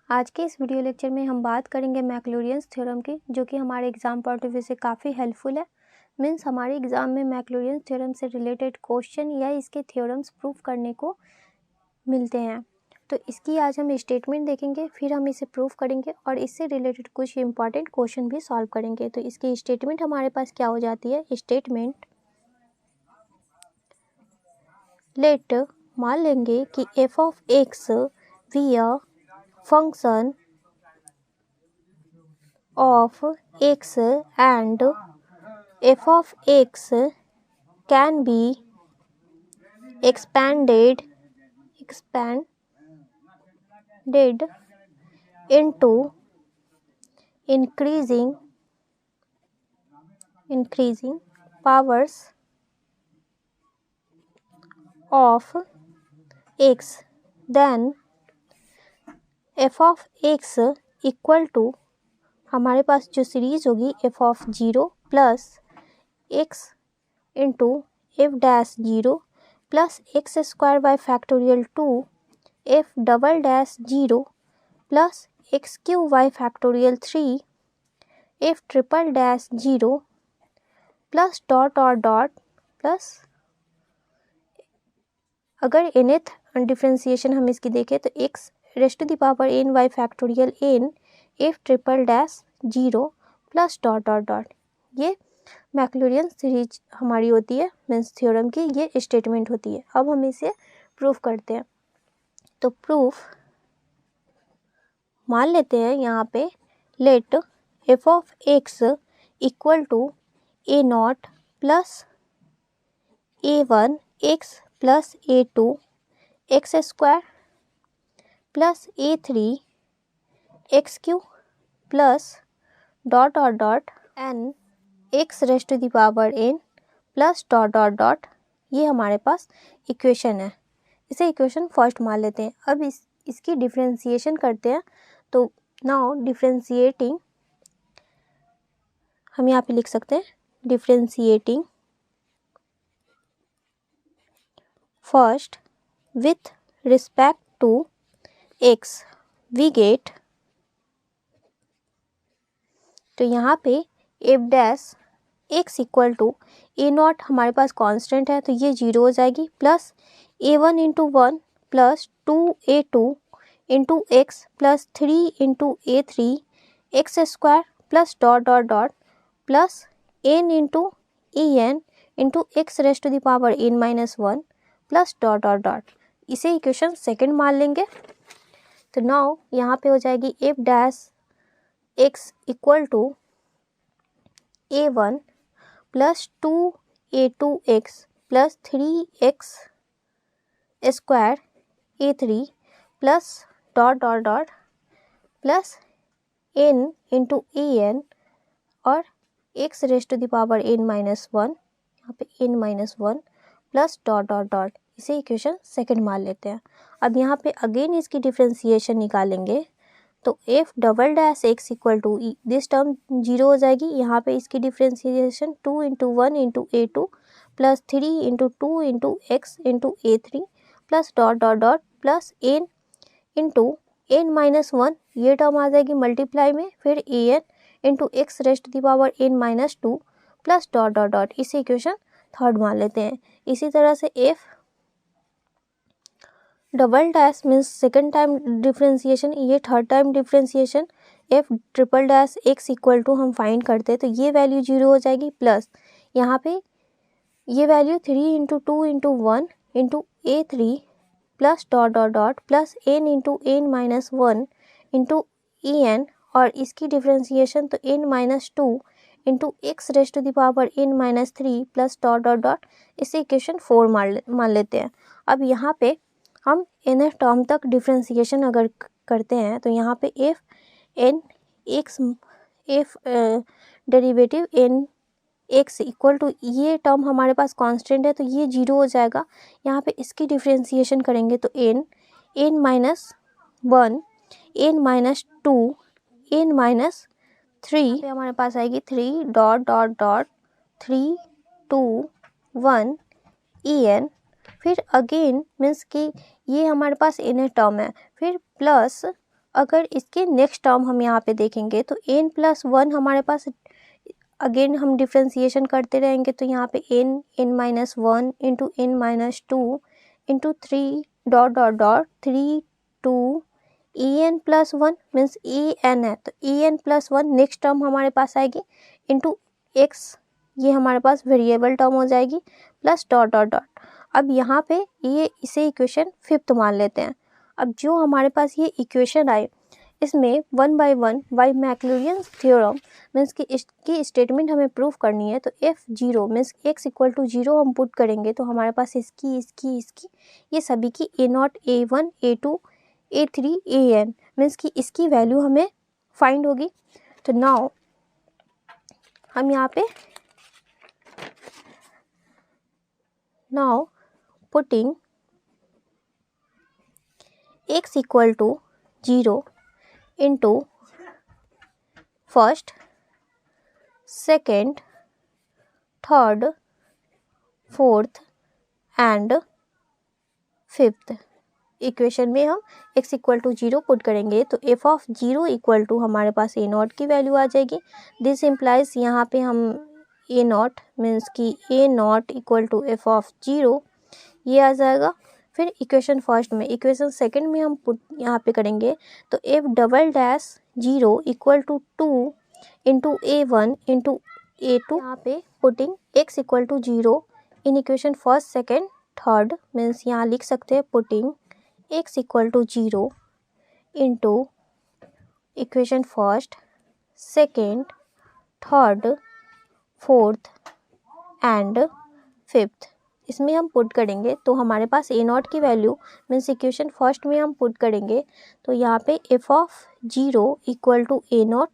आज के इस वीडियो लेक्चर में हम बात करेंगे मैक्लॉरियंस थ्योरम की, जो कि हमारे एग्ज़ाम पॉइंट ऑफ व्यू से काफ़ी हेल्पफुल है। मीन्स हमारे एग्ज़ाम में मैक्लॉरियंस थ्योरम से रिलेटेड क्वेश्चन या इसके थ्योरम्स प्रूफ करने को मिलते हैं। तो इसकी आज हम स्टेटमेंट देखेंगे, फिर हम इसे प्रूफ करेंगे और इससे रिलेटेड कुछ इंपॉर्टेंट क्वेश्चन भी सॉल्व करेंगे। तो इसकी स्टेटमेंट हमारे पास क्या हो जाती है? स्टेटमेंट लेट, मान लेंगे कि f of x we a function of x and f of x can be expanded into increasing powers of x, then f of x equal to हमारे पास जो सीरीज होगी f of 0 plus x into F dash 0 plus x square by factorial 2 f double dash 0 plus x cube by factorial 3 F triple dash 0 plus dot और dot plus, अगर nth differentiation हम इसकी देखें तो x raised to the power n by factorial n f triple dash 0 plus dot dot dot. ये मैक्लॉरियन series हमारी होती है, मीन्स थ्योरम की ये स्टेटमेंट होती है। अब हम इसे प्रूफ करते हैं। तो प्रूफ मान लेते हैं यहाँ पे, let F of x equal to A naught plus A one X plus A two x square plus A three X cube plus dot और dot N X raised to the power N plus dot dot dot. ये हमारे पास equation है, इसे equation first मान लेते हैं। अब इसकी डिफ्रेंसिएशन करते हैं। तो नाउ डिफ्रेंशिएटिंग, हम यहाँ पे लिख सकते हैं differentiating first with respect to x we get, तो यहाँ पे F dash x equal to A naught हमारे पास कांस्टेंट है तो ये 0 हो जाएगी, plus A one into one plus 2a2 into x plus 3 into A three x square plus dot dot dot plus N into E n into x raised to the power n minus one plus dot dot dot. इसे equation second मान लेंगे। तो now यहाँ पे हो जाएगी f dash x equal to a one plus 2a2x plus 3x square a three plus dot dot dot plus n into E N और x raised to the power n minus one, यहाँ पे n minus one plus dot dot dot. इसे equation second मान लेते हैं। अब यहाँ पे अगेन इसकी डिफ्रेंसिएशन निकालेंगे तो F double dash x equal to this term 0 हो जाएगी। यहाँ पे इसकी differentiation 2 into one into A two plus 3 into two into X into A three plus dot dot dot plus N into N minus one, ये term आ जाएगी multiply में, फिर A N into x raised the power N minus two plus dot dot dot. इसे equation third मान लेते हैं। इसी तरह से F double dash means second time differentiation, ये third time differentiation, F triple dash x equal to हम find करते हैं तो ये वैल्यू 0 हो जाएगी, प्लस यहाँ पे ये value 3 into two into one into ए three plus dot dot dot plus N into N minus one into E N और इसकी डिफ्रेंसिएशन तो N minus two into x raised to the power N minus three plus dot dot dot. इसे equation 4 मान लेते हैं। अब यहाँ पे हम nth टर्म तक डिफ्रेंसिएशन अगर करते हैं तो यहाँ पे f n x f derivative n x equal to, ये टर्म हमारे पास कांस्टेंट है तो ये 0 हो जाएगा। यहाँ पे इसकी डिफ्रेंसिएशन करेंगे तो N minus one n minus two n minus three, हमारे पास आएगी 3 dot dot dot 3 2 1 e n, फिर अगेन मीन्स कि ये हमारे पास इन टर्म है, फिर प्लस अगर इसके नेक्स्ट टर्म हम यहाँ पे देखेंगे तो n+1 हमारे पास, अगेन हम डिफ्रेंसिएशन करते रहेंगे, तो यहाँ पे n-1 into n-2 into 3 dot dot dot 3 2 en+1 means en है, तो en+1 नेक्स्ट टर्म हमारे पास आएगी इंटू x, ये हमारे पास वेरिएबल टर्म हो जाएगी, प्लस डॉट डॉट डॉट। अब यहाँ पे ये इसे इक्वेशन 5th मान लेते हैं। अब जो हमारे पास ये इक्वेशन आए, इसमें 1 बाय 1 बाय मैक्लॉरिन्स थ्योरम मीन्स कि इसकी स्टेटमेंट हमें प्रूव करनी है, तो F0 means x equal to 0 हम पुट करेंगे, तो हमारे पास इसकी ये सभी की A0 A1 A2 A3 AN means कि इसकी वैल्यू हमें फाइंड होगी। तो नाउ हम यहाँ पे putting x equal to 0 into first, second, third, fourth and fifth equation में हम x इक्वल टू 0 पुट करेंगे, तो f(0) इक्वल टू हमारे पास a0 की वैल्यू आ जाएगी। दिस इम्प्लाइज यहाँ पे हम a0 मीन्स कि a0 इक्वल टू f(0) ये आ जाएगा। फिर इक्वेशन फर्स्ट में, इक्वेशन सेकंड में हम पुट यहाँ पे करेंगे, तो f"0 equal to 2 into a1 into a2, यहाँ पे putting x equal to 0 in equation first second third means यहाँ लिख सकते हैं putting x equal to 0 into equation first, second, third, fourth and fifth, इसमें हम पुट करेंगे, तो हमारे पास a0 की वैल्यू मीन्स इक्वेशन फर्स्ट में हम पुट करेंगे, तो यहाँ पे f(0) इक्वल टू a0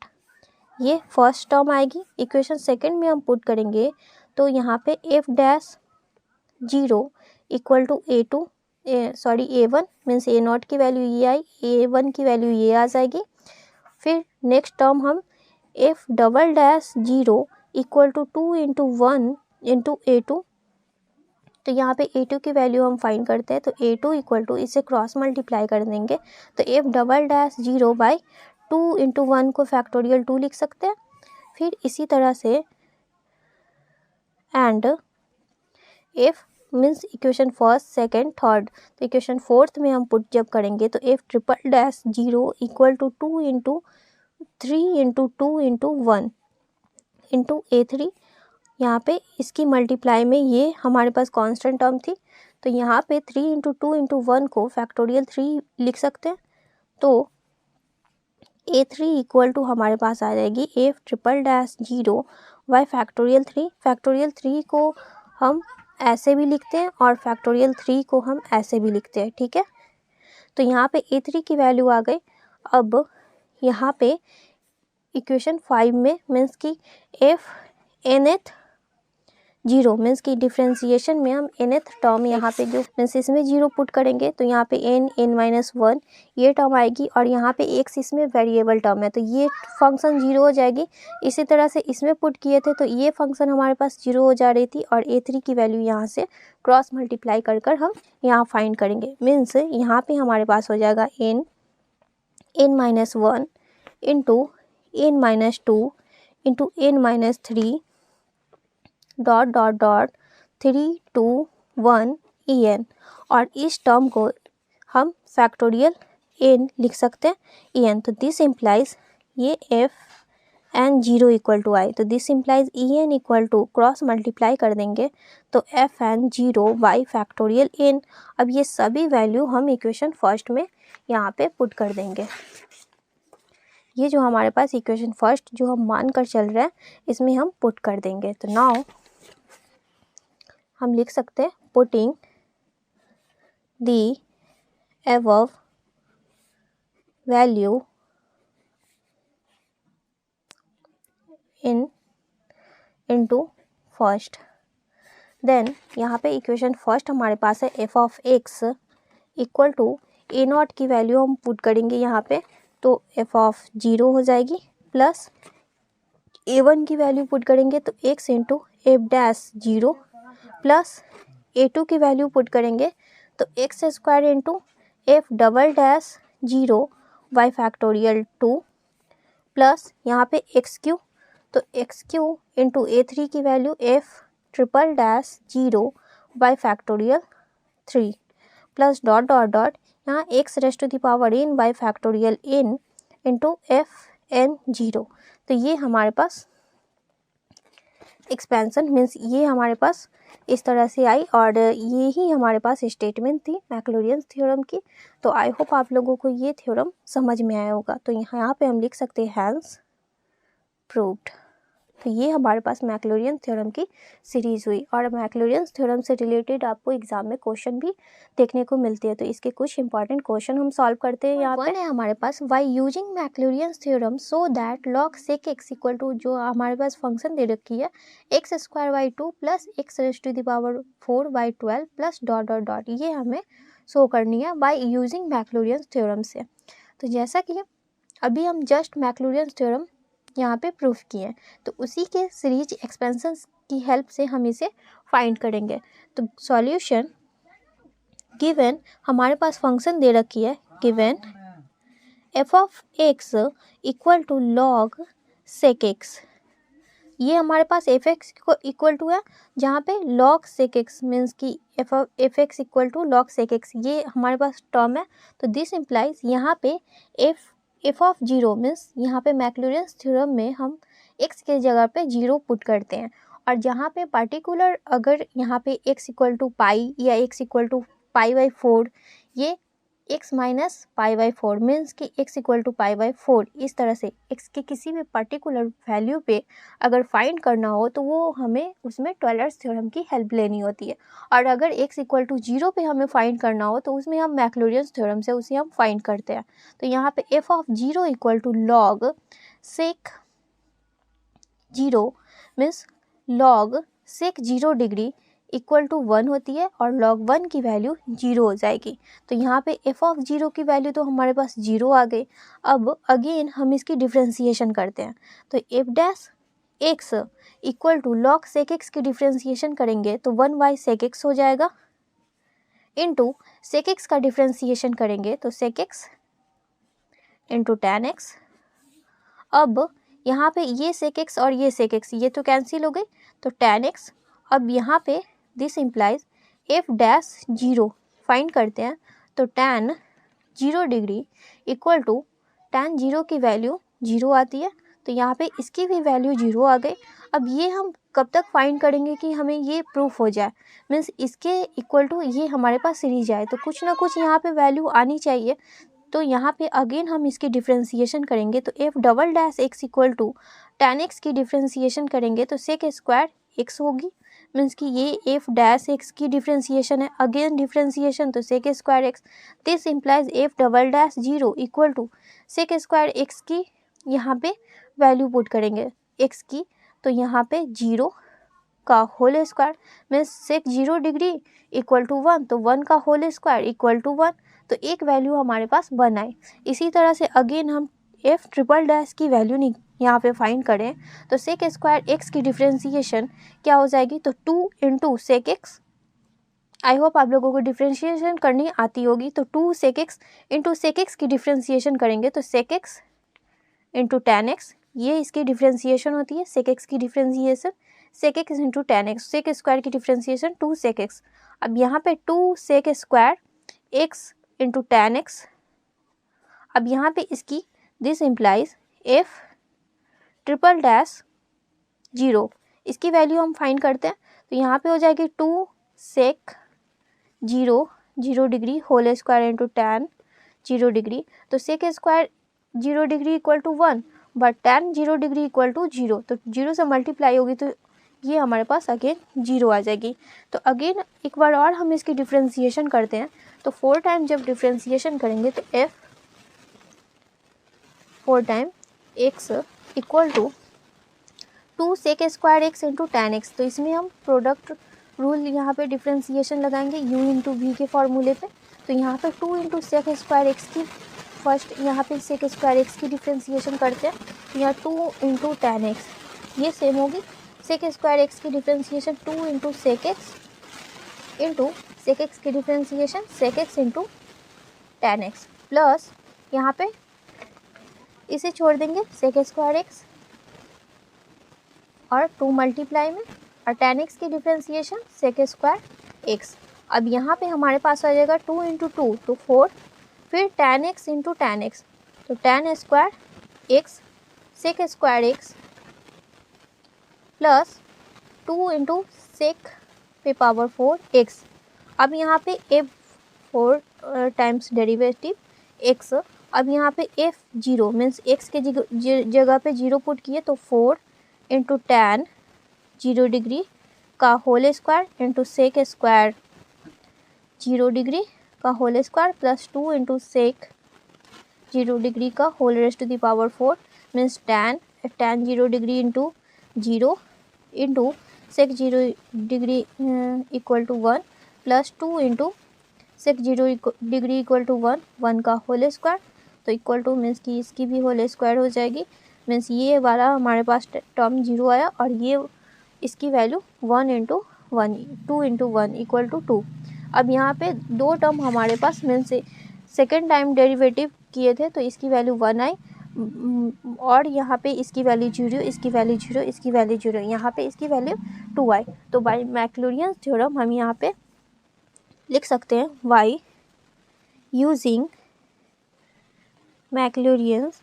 ये फर्स्ट टर्म आएगी। इक्वेशन सेकंड में हम पुट करेंगे, तो यहाँ पे f(0) equal to a1 means a0 की वैल्यू ये आई, a1 की वैल्यू ये आ जाएगी। फिर नेक्स्ट टर्म हम f"0 equal to 2 into 1 into a2, तो यहाँ पे a2 की वैल्यू हम फाइंड करते हैं, तो a2 इक्वल टू इसे क्रॉस मल्टीप्लाई कर देंगे, तो f"0 बाई 2 इंटू 1 को फैक्टोरियल 2 लिख सकते हैं। फिर इसी तरह से and f means equation first, second, third, तो इक्वेशन फोर्थ में हम पुट जब करेंगे, तो f"0 equal to 2 into 3 into 2 into 1 into a3, यहाँ पे इसकी मल्टीप्लाई में ये हमारे पास कांस्टेंट टर्म थी, तो यहाँ पे 3 इंटू 2 इंटू 1 को फैक्टोरियल 3 लिख सकते हैं, तो a3 इक्वल टू हमारे पास आ जाएगी f"0 बाई फैक्टोरियल 3। फैक्टोरियल 3 को हम ऐसे भी लिखते हैं और फैक्टोरियल 3 को हम ऐसे भी लिखते हैं, ठीक है। तो यहाँ पे a3 की वैल्यू आ गई। अब यहाँ पे इक्वेशन 5 में मीन्स कि f(nth)0 मीन्स कि डिफ्रेंसिएशन में हम nth टर्म यहाँ पे जो मीन्स इसमें 0 पुट करेंगे, तो यहाँ पे n-1 ये टर्म आएगी, और यहाँ पे x इसमें वेरिएबल टर्म है, तो ये फंक्शन 0 हो जाएगी। इसी तरह से इसमें पुट किए थे, तो ये फंक्शन हमारे पास 0 हो जा रही थी, और a3 की वैल्यू यहाँ से क्रॉस मल्टीप्लाई कर हम यहाँ फाइंड करेंगे, मीन्स यहाँ पे हमारे पास हो जाएगा n-1 into n-2 into n-3 dot dot dot 3 2 1 en, और इस टर्म को हम फैक्टोरियल n लिख सकते हैं en, तो दिस इम्प्लाइज ये f(n)0 इक्वल टू आई, तो this implies en equal to cross multiply कर देंगे, तो f(n)0 बाई फैक्टोरियल n। अब ये सभी वैल्यू हम इक्वेशन फर्स्ट में यहाँ पे पुट कर देंगे। ये जो हमारे पास इक्वेशन फर्स्ट जो हम मान कर चल रहे हैं, इसमें हम पुट कर देंगे, तो नाउ हम लिख सकते हैं putting the above value into first. Then यहाँ पे इक्वेशन फर्स्ट हमारे पास है f(x) इक्वल टू a0 की वैल्यू हम पुट करेंगे यहाँ पे, तो f(0) हो जाएगी, प्लस a1 की वैल्यू पुट करेंगे, तो x into f(0) plus a2 की वैल्यू पुट करेंगे, तो x² into f"0 Y factorial 2 plus यहाँ पे एक्स क्यू, तो एक्स क्यू इंटू A3 की value F triple dash 0 by factorial 3 plus dot dot dot यहाँ X raise to the power n by factorial n into FN0। तो ये हमारे पास expansion means ये हमारे पास इस तरह से आई और ये ही हमारे पास स्टेटमेंट थी मैक्लॉरियंस थ्योरम की। तो आई होप आप लोगों को ये थ्योरम समझ में आया होगा। तो यहाँ पे हम लिख सकते हैं हैंस प्रूव्ड। तो ये हमारे पास मैक्लॉरियंस थ्योरम की सीरीज हुई और मैक्लॉरियंस थ्योरम से रिलेटेड आपको एग्जाम में क्वेश्चन भी देखने को मिलते हैं। तो इसके कुछ इंपॉर्टेंट क्वेश्चन हम सॉल्व करते हैं। यहाँ पे है हमारे पास by using Maclaurin's theorem so that log sec x equal to, जो हमारे पास फंक्शन दे रखी है X square by 2 plus X raise to the power 4 by 12 plus dot dot dot, ये हमें शो करनी है बाई यूजिंग मैक्लॉरियंस थ्योरम से। तो जैसा कि अभी हम जस्ट मैक्लॉरियंस थ्योरम यहाँ पे प्रूफ किए हैं, तो उसी के सीरीज एक्सपेंशन की हेल्प से हम इसे फाइंड करेंगे। तो सॉल्यूशन गिवन हमारे पास फंक्शन दे रखी है given f of x equal to log sec x, ये हमारे पास एफ एक्स को इक्वल टू है जहाँ पे log sec x मीन्स कि f x equal to log sec x, ये हमारे पास टर्म है। तो दिस इम्प्लाइज यहाँ पे एफ ऑफ 0 मीन्स यहाँ पे मैक्लॉरियंस थ्योरम में हम x के जगह पे 0 पुट करते हैं और जहाँ पे पार्टिकुलर अगर यहाँ पे x इक्वल टू पाई या x equal to pi by 4, ये x minus pi by 4 means कि x equal to pi by 4, इस तरह से x के किसी भी पर्टिकुलर वैल्यू पे अगर फाइंड करना हो तो वो हमें उसमें टेलर्स थ्योरम की हेल्प लेनी होती है। और अगर x इक्वल टू 0 पे हमें फाइंड करना हो तो उसमें हम मैक्लॉरियंस थ्योरम से उसे हम फाइंड करते हैं। तो यहाँ पे f of 0 equal to log sec 0 means log sec 0 degree equal to 1 होती है और log 1 की वैल्यू 0 हो जाएगी। तो यहाँ पे f ऑफ 0 की वैल्यू तो हमारे पास 0 आ गई। अब अगेन हम इसकी डिफ्रेंसिएशन करते हैं, तो f dash x equal to log sec x की डिफ्रेंसिएशन करेंगे तो 1 बाई सेक x हो जाएगा, इंटू सेक x का डिफ्रेंसिएशन करेंगे तो sec x into tan x। अब यहाँ पे ये सेक x और ये सेक x ये तो कैंसिल हो गई, तो टैन x। अब यहाँ पे this implies f dash 0 find करते हैं, तो tan 0 degree equal to tan 0 की वैल्यू 0 आती है। तो यहाँ पे इसकी भी वैल्यू 0 आ गई। अब ये हम कब तक फाइंड करेंगे कि हमें ये प्रूफ हो जाए, मीन्स इसके इक्वल टू ये हमारे पास सीरीज आए, तो कुछ ना कुछ यहाँ पे वैल्यू आनी चाहिए। तो यहाँ पे अगेन हम इसकी डिफ्रेंसिएशन करेंगे, तो F double dash x equal to tan x की डिफ्रेंसिएशन करेंगे तो सेक स्क्वायर एक्स होगी, मीन्स कि ये एफ डैश एक्स की डिफ्रेंसिएशन है, अगेन डिफ्रेंसिएशन तो sec square x. This implies f double dash 0 equal to sec square x की यहाँ पे वैल्यू पुट करेंगे एक्स की, तो यहाँ पे 0 का whole square means sec 0 degree equal to 1, तो 1 का होल स्क्वायर इक्वल टू 1, तो एक वैल्यू हमारे पास 1 आई। इसी तरह से अगेन हम एफ ट्रिपल डैश की वैल्यू यहाँ पे फाइंड करें तो सेक स्क्वायर एक्स की डिफ्रेंसिएशन क्या हो जाएगी, तो 2 into sec x. I hope आप लोगों को डिफ्रेंशिएशन करनी आती होगी। तो 2 sec x into sec x की डिफ्रेंसिएशन करेंगे तो sec x into tan x, ये इसकी डिफ्रेंसिएशन होती है सेक एक्स की differentiation, sec x into tan x, sec square की डिफ्रेंसिएशन 2 सेक एक्स। अब यहाँ पे 2 sec square x into tan x. अब यहाँ पे इसकी this implies F triple dash 0, इसकी वैल्यू हम फाइंड करते हैं, तो यहाँ पे हो जाएगी 2 sec 0 degree whole square into tan 0 degree, तो sec square 0 degree equal to 1 but tan 0 degree equal to 0, तो 0 से मल्टीप्लाई होगी तो ये हमारे पास अगेन 0 आ जाएगी। तो अगेन एक बार और हम इसकी डिफ्रेंसिएशन करते हैं, तो 4 टाइम जब डिफ्रेंसिएशन करेंगे तो f 4 time x equal to 2 sec square x into tan x. तो इसमें हम प्रोडक्ट रूल यहाँ पे डिफ्रेंसिएशन लगाएंगे u इंटू वी के फॉर्मूले पे। तो यहाँ पे 2 इंटू सेक स्क्वायर एक्स की फर्स्ट यहाँ पे सेक स्क्वायर एक्स की डिफ्रेंसिएशन करते हैं, तो यहाँ 2 इंटू टैन एक्स, ये सेम होगी सेक स्क्वायर एक्स की differentiation 2 into sec x into sec x की differentiation sec x into tan X, plus यहाँ पे इसे छोड़ देंगे सेक स्क्वायर एक्स और 2 मल्टीप्लाई में और tan x की डिफ्रेंसिएशन सेक स्क्वायर एक्स। अब यहाँ पे हमारे पास आ जाएगा 2 इंटू 2 तो 4, फिर tan x into tan x तो tan square x sec square x plus 2 into sec पे पावर 4 एक्स। अब यहाँ पे f4 टाइम्स डेरिवेटिव x। अब यहाँ पे f0 मीन्स x के जगह पे 0 पुट किए तो 4 इंटू tan 0 डिग्री का whole square into sec square 0 degree का whole square plus 2 into sec 0 degree का whole raised to the power 4 means tan 0 degree into 0 into sec 0 degree equal to 1 plus 2 into sec 0 degree equal to 1 का whole square तो equal to means कि इसकी भी whole square हो जाएगी। Means ये वाला हमारे पास टर्म 0 आया और ये इसकी value 1 into 1 2 into 1 equal to 2। अब यहाँ पे दो टर्म हमारे पास मीन्स सेकेंड टाइम डेरिवेटिव किए थे तो इसकी वैल्यू 1 आई और यहाँ पे इसकी वैल्यू 0 इसकी वैल्यू 0 इसकी वैल्यू 0 यहाँ पे इसकी वैल्यू 2 आई। तो बाय मैक्लॉरियन थ्योरम हम यहाँ पे लिख सकते हैं by using Maclaurin's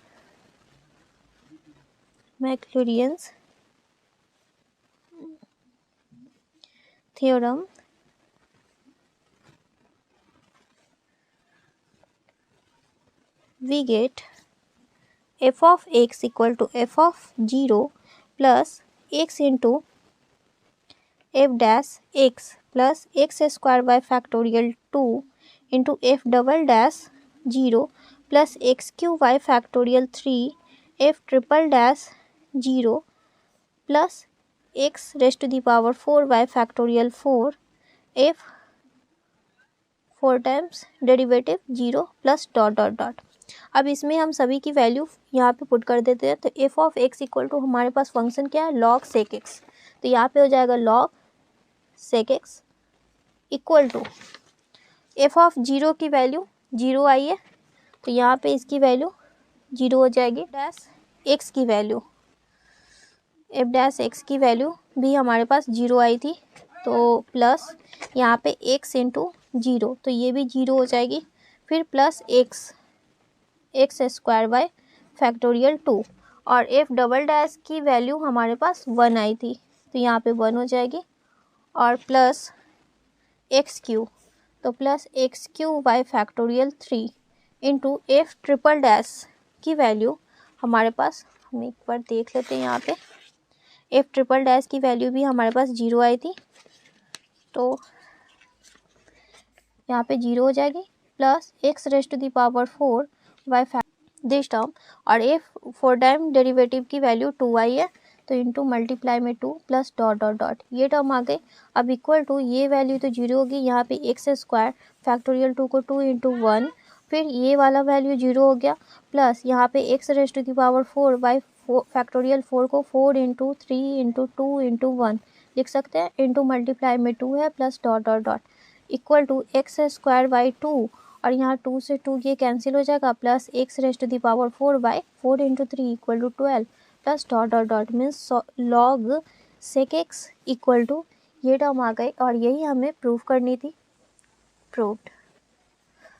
theorem we get f of x equal to f of 0 plus x into f dash x plus x square by factorial 2 into f double dash 0 plus x cube by factorial 3 f triple dash 0 plus x raised to the power 4 by factorial 4 f 4 times derivative 0 plus dot dot dot. अब इसमें हम सभी की value यहाँ पे put कर देते हैं तो f of x equal to हमारे पास फंक्शन क्या है log sec x तो यहाँ पे हो जाएगा log sec x equal to f of 0 की वैल्यू 0 आई है तो यहाँ पे इसकी वैल्यू 0 हो जाएगी डैश x की वैल्यू f डैश x की वैल्यू भी हमारे पास 0 आई थी तो प्लस यहाँ पे x इंटू 0 तो ये भी 0 हो जाएगी फिर plus x square by factorial 2 और f डबल डैश की वैल्यू हमारे पास 1 आई थी तो यहाँ पे 1 हो जाएगी और प्लस एक्स क्यू तो plus x cube by factorial 3 into F triple dash की वैल्यू हमारे पास हम एक बार देख लेते हैं। यहाँ पे एफ ट्रिपल डैश की वैल्यू भी हमारे पास 0 आई थी तो यहाँ पे 0 हो जाएगी plus x raised to the power 4 by this term और एफ 4 टाइम डेरिवेटिव की वैल्यू 2 आई है तो इंटू मल्टीप्लाई में 2 प्लस डॉट डॉट डॉट ये टर्म आ गई। अब इक्वल टू ये वैल्यू तो 0 होगी यहाँ पे एक्स स्क्वायर फैक्टोरियल 2 को 2 इंटू 1 फिर ये वाला वैल्यू 0 हो गया प्लस यहाँ पे x raised to the power 4 by factorial 4 को 4 इंटू 3 इंटू 2 इंटू 1 लिख सकते हैं इंटू मल्टीप्लाई में 2 है plus dot dot dot equal to x square by 2 और यहाँ 2 से 2 ये कैंसिल हो जाएगा plus x raised to the power 4 by 4 into 3 equal to 12 plus dot dot dot means log sec x equal to ये term आ गई और यही हमें प्रूव करनी थी प्रूव्ड।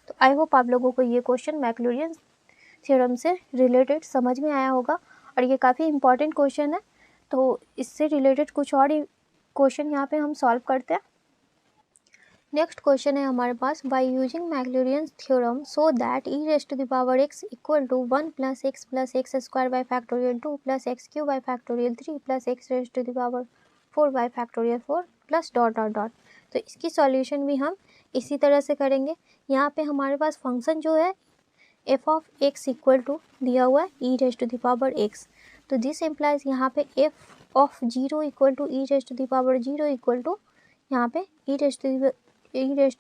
तो आई होप आप लोगों को ये क्वेश्चन मैक्लॉरियन थ्योरम से रिलेटेड समझ में आया होगा और ये काफ़ी इंपॉर्टेंट क्वेश्चन है तो इससे रिलेटेड कुछ और क्वेश्चन यहाँ पे हम सॉल्व करते हैं। नेक्स्ट क्वेश्चन है हमारे पास by using Maclaurin theorem so that E raised to the power x equal to 1 plus x square by factorial 2 plus x cube by factorial 3 plus x raised to the power 4 by factorial 4 plus dot dot dot. तो इसकी solution भी हम इसी तरह से करेंगे। यहाँ पे हमारे पास फंक्शन जो है F of x equal to दिया हुआ है E raised to the power X तो दिस इम्प्लाइज यहाँ पे F of 0 equal to E raised to the power 0 equal to यहाँ पे E raised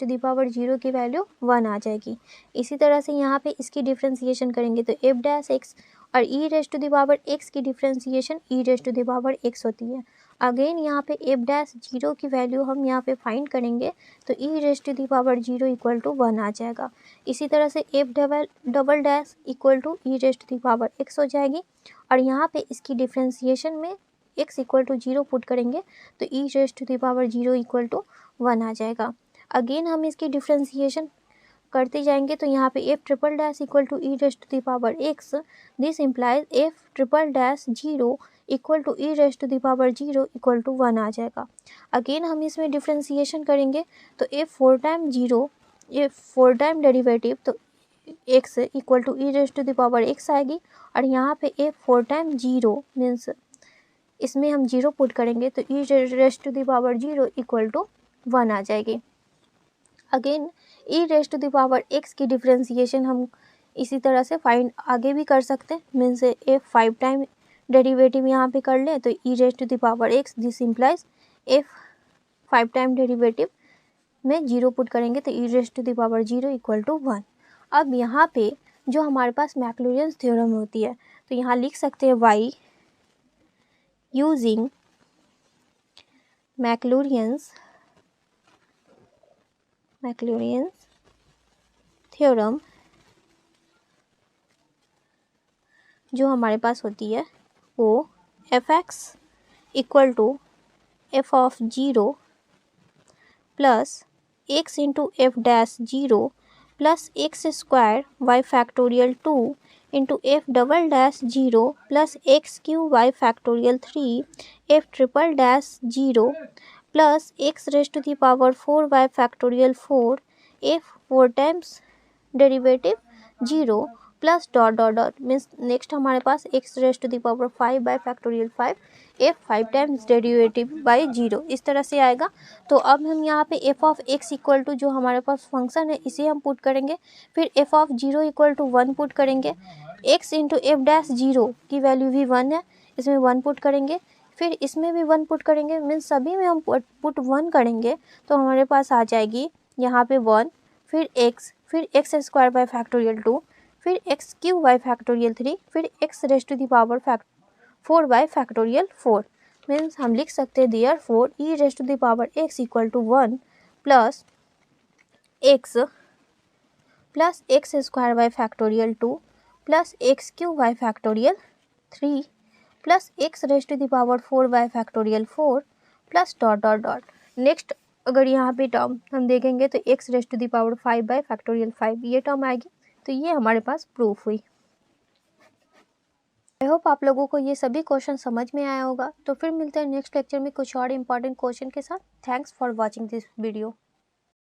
to the power 0 की वैल्यू 1 आ जाएगी। इसी तरह से यहाँ पे इसकी डिफ्रेंसिएशन करेंगे तो एफ डैश एक्स और E raised to the power X की differentiation E raised to the power X होती है अगेन यहाँ पे एफ डैश जीरो की वैल्यू हम यहाँ पे फाइंड करेंगे तो E raised to the power zero equal to 1 आ जाएगा। इसी तरह से F double dash equal to E raised to the power X हो जाएगी और यहाँ पे इसकी डिफ्रेंसिएशन में X equal to zero put करेंगे तो E raised to the power zero equal to 1 आ जाएगा। अगेन हम इसकी डिफ्रेंसिएशन करते जाएंगे तो यहाँ पे F triple dash equal to E raised to the power X, this implies F triple dash zero equal to E raised to the power zero equal to 1 आ जाएगा। अगेन हम इसमें डिफ्रेंसिएशन करेंगे तो F four time zero, F four time derivative तो X equal to E raised to the power X आएगी और यहाँ पे F four time zero means इसमें हम जीरो पुट करेंगे तो E raised to the power zero equal to 1 आ जाएगी। Again E raised to the power X की डिफ्रेंसिएशन हम इसी तरह से फाइंड आगे भी कर सकते हैं, means F five time derivative यहाँ पे कर लें तो E raised to the power X, this implies F five time derivative में जीरो पुट करेंगे तो E raised to the power zero equal to 1। अब यहाँ पे जो हमारे पास मैक्लॉरियंस थ्योरम होती है तो यहाँ लिख सकते हैं वाई यूजिंग मैक्लॉरियंस थ्योरम जो हमारे पास होती है वो F x equal to F of zero plus X into F dash zero plus x square by factorial 2 into F double dash zero plus x cube by factorial 3 F triple dash zero plus x raised to the power 4 by factorial 4 F four times derivative zero plus dot dot dot means next हमारे पास X raised to the power 5 by factorial 5 F five times derivative by zero, इस तरह से आएगा। तो अब हम यहाँ पे F of x equal to जो हमारे पास फंक्शन है इसे हम पुट करेंगे, फिर F of zero equal to 1 put करेंगे, X into F dash zero की वैल्यू भी 1 है इसमें 1 पुट करेंगे, फिर इसमें भी 1 पुट करेंगे, मीन्स सभी में हम पुट 1 करेंगे तो हमारे पास आ जाएगी यहाँ पे 1, फिर एक्स स्क्वायर बाई फैक्टोरियल 2, फिर एक्स क्यू बाई फैक्टोरियल 3, फिर x raised to the power 4 by factorial 4। मीन्स हम लिख सकते हैं therefore e raised to the power x equal to 1 plus x square by factorial 2 plus x cube by factorial 3 plus x raised to the power 4 by factorial 4 plus dot dot dot. Next अगर यहाँ पे term हम देखेंगे तो x raised to the power 5 by factorial 5 ये term आएगी। तो ये हमारे पास प्रूफ हुई। आई होप आप लोगों को ये सभी क्वेश्चन समझ में आया होगा। तो फिर मिलते हैं नेक्स्ट लेक्चर में कुछ और इम्पोर्टेंट क्वेश्चन के साथ। Thanks for watching this video.